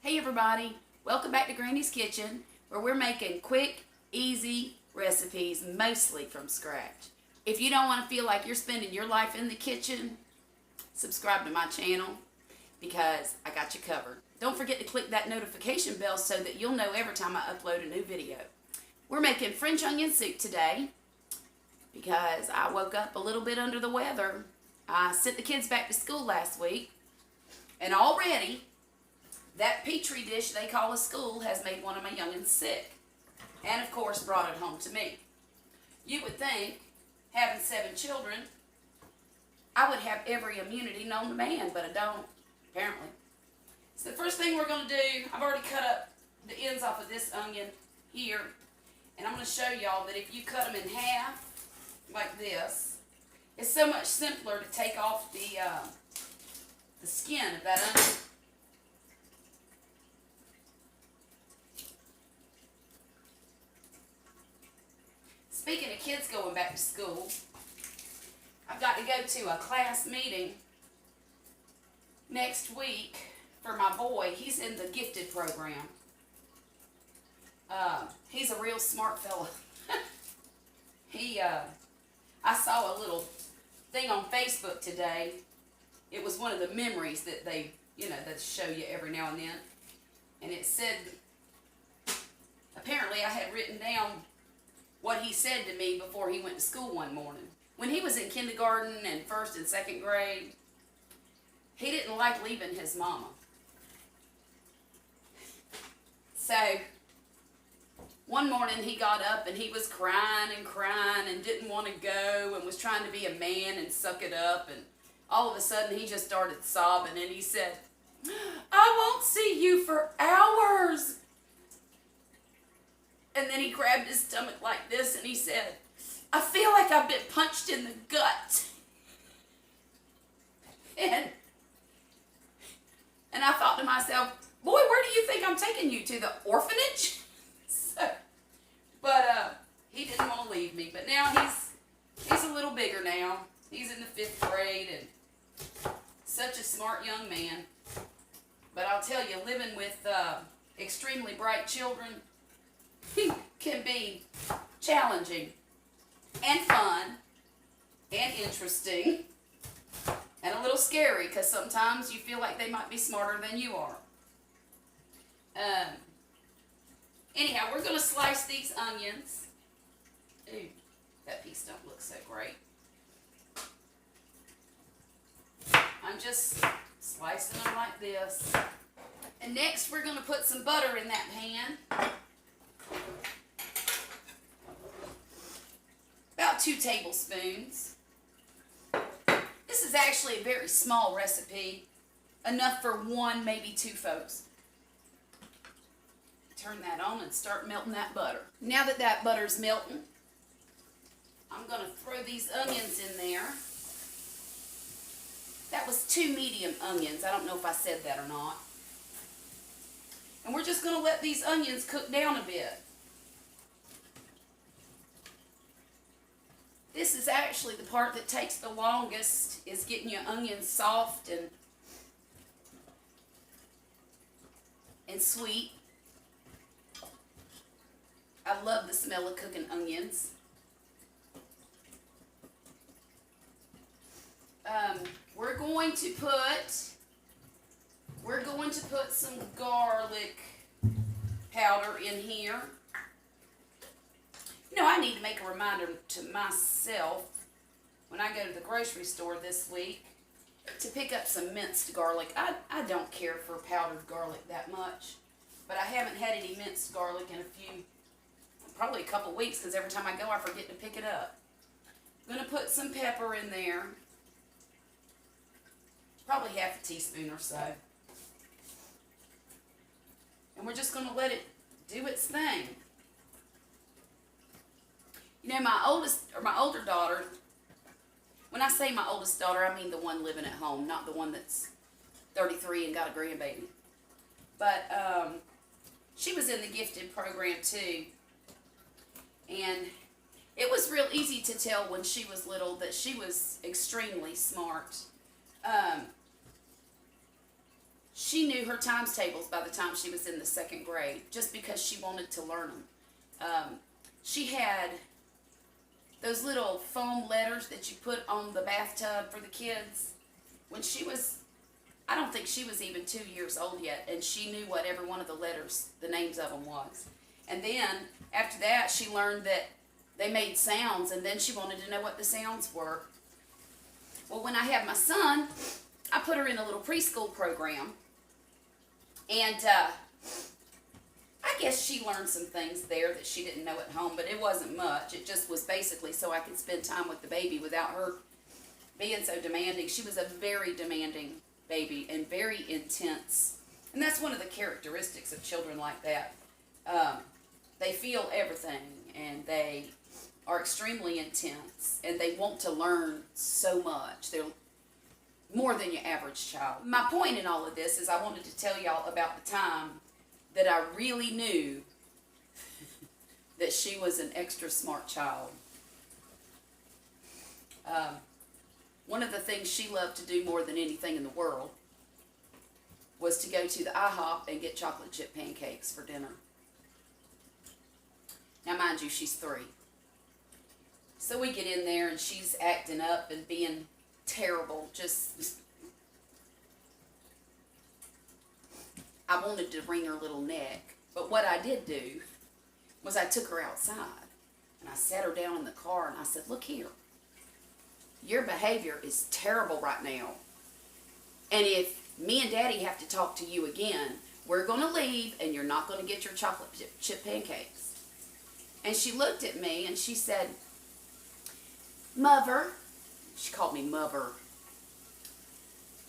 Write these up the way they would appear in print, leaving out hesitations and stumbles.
Hey everybody, welcome back to Granny's Kitchen, where we're making quick, easy recipes, mostly from scratch. If you don't want to feel like you're spending your life in the kitchen, subscribe to my channel because I got you covered. Don't forget to click that notification bell so that you'll know every time I upload a new video. We're making French onion soup today because I woke up a little bit under the weather. I sent the kids back to school last week, and already that petri dish they call a school has made one of my youngins sick, and of course brought it home to me. You would think, having 7 children, I would have every immunity known to man, but I don't, apparently. So the first thing we're going to do, I've already cut up the ends off of this onion here, and I'm going to show y'all that if you cut them in half, like this, it's so much simpler to take off the skin of that onion. Speaking of kids going back to school, I've got to go to a class meeting next week for my boy. He's in the gifted program. He's a real smart fella. I saw a little thing on Facebook today. It was one of the memories that they show you every now and then. And it said, apparently I had written down what he said to me before he went to school one morning. When he was in kindergarten and 1st and 2nd grade, he didn't like leaving his mama. So, one morning he got up and he was crying and didn't want to go and was trying to be a man and suck it up, and all of a sudden he just started sobbing and he said, "I won't see you for hours." And then he grabbed his stomach like this and he said, "I feel like I've been punched in the gut." And I thought to myself, boy, where do you think I'm taking you to? The orphanage? But he didn't want to leave me. But now he's a little bigger now. He's in the 5th grade and such a smart young man. But I'll tell you, living with extremely bright children can be challenging and fun and interesting and a little scary because sometimes you feel like they might be smarter than you are. Anyhow, we're going to slice these onions. Ooh, that piece don't look so great. I'm just slicing them like this. And next we're going to put some butter in that pan. About 2 tablespoons. This is actually a very small recipe, enough for 1, maybe 2 folks. Turn that on and start melting that butter. Now that that butter's melting, I'm going to throw these onions in there. That was 2 medium onions. I don't know if I said that or not. And we're just going to let these onions cook down a bit. This is actually the part that takes the longest, is getting your onions soft and sweet. I love the smell of cooking onions. We're going to put some garlic powder in here. You know, I need to make a reminder to myself when I go to the grocery store this week to pick up some minced garlic. I don't care for powdered garlic that much, but I haven't had any minced garlic in probably a couple weeks, because every time I go I forget to pick it up. I'm going to put some pepper in there, probably half a teaspoon or so. And we're just going to let it do its thing. You know, my older daughter, when I say my oldest daughter, I mean the one living at home, not the one that's 33 and got a grandbaby. But she was in the gifted program too. And it was real easy to tell when she was little that she was extremely smart. she knew her times tables by the time she was in the second grade, just because she wanted to learn them. She had those little foam letters that you put on the bathtub for the kids. When she was, I don't think she was even 2 years old yet, and she knew what every one of the letters, the names of them was. And then, after that, she learned that they made sounds, and then she wanted to know what the sounds were. Well, when I had my son, I put her in a little preschool program, and I guess she learned some things there that she didn't know at home, but it wasn't much. It just was basically so I could spend time with the baby without her being so demanding. She was a very demanding baby and very intense. And that's one of the characteristics of children like that. They feel everything, and they are extremely intense, and they want to learn so much. They're more than your average child. My point in all of this is I wanted to tell y'all about the time that I really knew that she was an extra smart child. One of the things she loved to do more than anything in the world was to go to the IHOP and get chocolate chip pancakes for dinner. Now, mind you, she's 3. So we get in there, and she's acting up and being terrible. I wanted to wring her little neck. But what I did do was I took her outside, and I sat her down in the car, and I said, look here. Your behavior is terrible right now. And if me and Daddy have to talk to you again, we're going to leave, and you're not going to get your chocolate chip pancakes. And she looked at me, and she said, Mother. She called me Mother.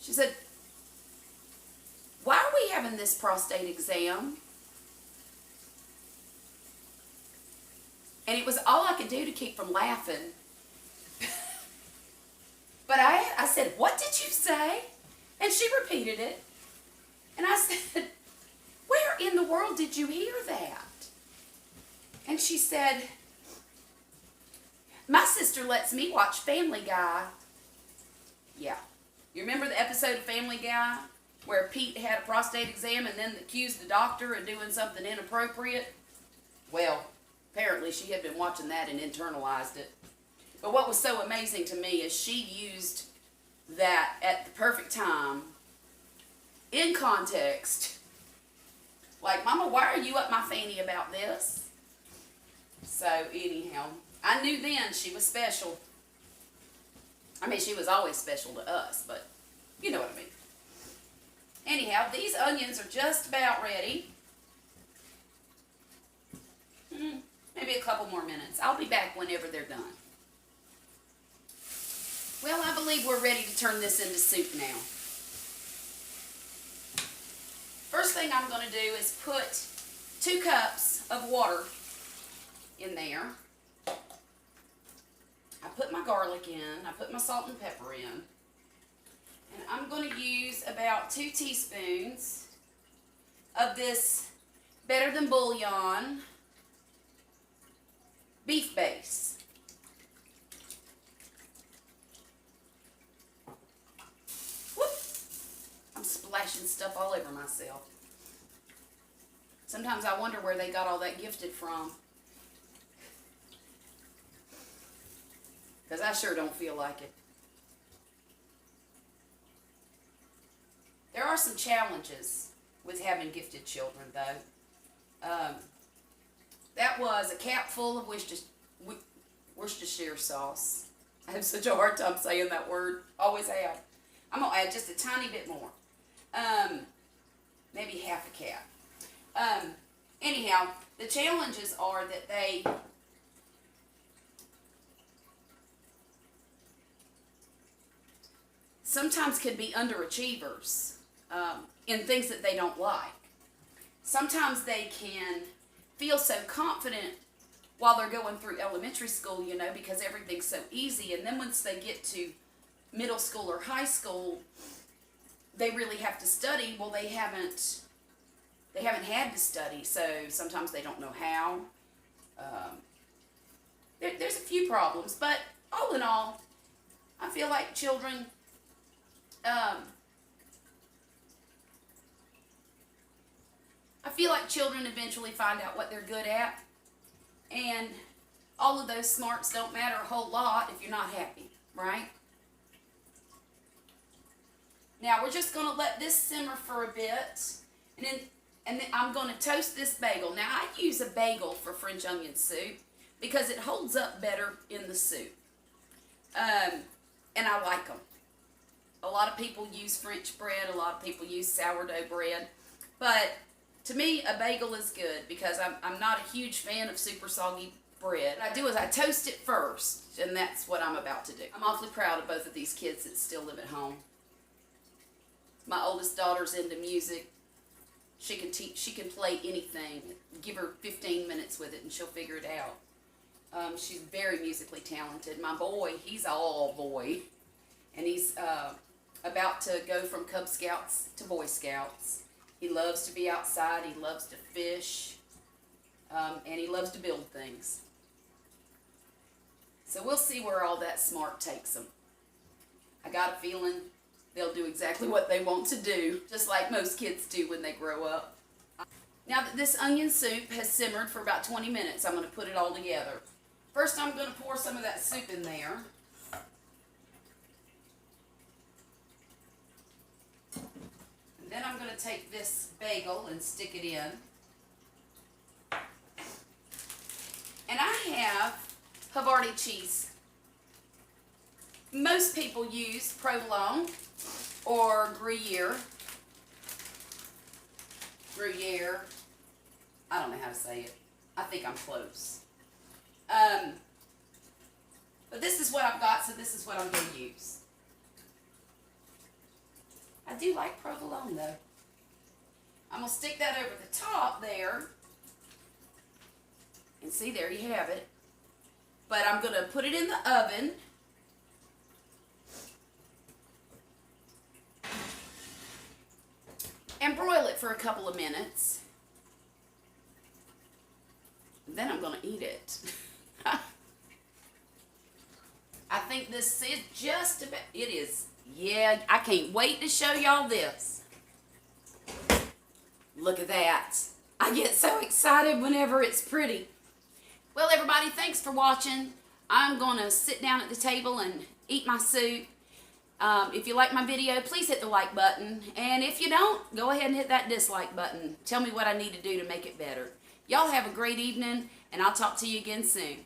She said, why are we having this prostate exam? And it was all I could do to keep from laughing. But I said, what did you say? And she repeated it. And I said, where in the world did you hear that? And she said, my sister lets me watch Family Guy. Yeah. You remember the episode of Family Guy where Pete had a prostate exam and then accused the doctor of doing something inappropriate? Well, apparently she had been watching that and internalized it. But what was so amazing to me is she used that at the perfect time, in context. Like, Mama, why are you up my fanny about this? So, anyhow, I knew then she was special. I mean, she was always special to us, but you know what I mean. Anyhow, these onions are just about ready. Maybe a couple more minutes. I'll be back whenever they're done. Well, I believe we're ready to turn this into soup now. First thing I'm going to do is put 2 cups of water in there. I put my garlic in. I put my salt and pepper in. And I'm going to use about 2 teaspoons of this Better Than Bouillon beef base. Whoop! I'm splashing stuff all over myself. Sometimes I wonder where they got all that gifted from. Because I sure don't feel like it. There are some challenges with having gifted children, though. That was a cap full of Worcestershire sauce. I have such a hard time saying that word. Always have. I'm going to add just a tiny bit more. Maybe half a cap. Anyhow, the challenges are that they sometimes can be underachievers in things that they don't like. Sometimes they can feel so confident while they're going through elementary school, you know, because everything's so easy. And then once they get to middle school or high school, they really have to study. Well, they haven't had to study, so sometimes they don't know how. There's a few problems, but all in all, I feel like children feel like children eventually find out what they're good at, and all of those smarts don't matter a whole lot if you're not happy, right? Now we're just going to let this simmer for a bit, and then I'm going to toast this bagel. Now I use a bagel for French onion soup because it holds up better in the soup, and I like them. A lot of people use French bread, a lot of people use sourdough bread, but to me a bagel is good because I'm not a huge fan of super soggy bread. What I do is I toast it first, and that's what I'm about to do. I'm awfully proud of both of these kids that still live at home. My oldest daughter's into music. She can play anything. Give her 15 minutes with it and she'll figure it out. She's very musically talented. My boy, he's all boy, and he's about to go from Cub Scouts to Boy Scouts. He loves to be outside. He loves to fish, and he loves to build things. So we'll see where all that smart takes them. I got a feeling they'll do exactly what they want to do, just like most kids do when they grow up. Now that this onion soup has simmered for about 20 minutes, I'm going to put it all together. First, I'm going to pour some of that soup in there. And then I'm going to take this bagel and stick it in. And I have Havarti cheese. Most people use provolone or Gruyere. Gruyere. I don't know how to say it. I think I'm close. But this is what I've got, so this is what I'm going to use. I do like provolone though. I'm going to stick that over the top there. And see, there you have it. But I'm going to put it in the oven. And broil it for a couple of minutes. And then I'm going to eat it. I think this is just about, it is, yeah, I can't wait to show y'all this. Look at that. I get so excited whenever it's pretty. Well, everybody, thanks for watching. I'm going to sit down at the table and eat my soup. If you like my video, please hit the like button. And if you don't, go ahead and hit that dislike button. Tell me what I need to do to make it better. Y'all have a great evening, and I'll talk to you again soon.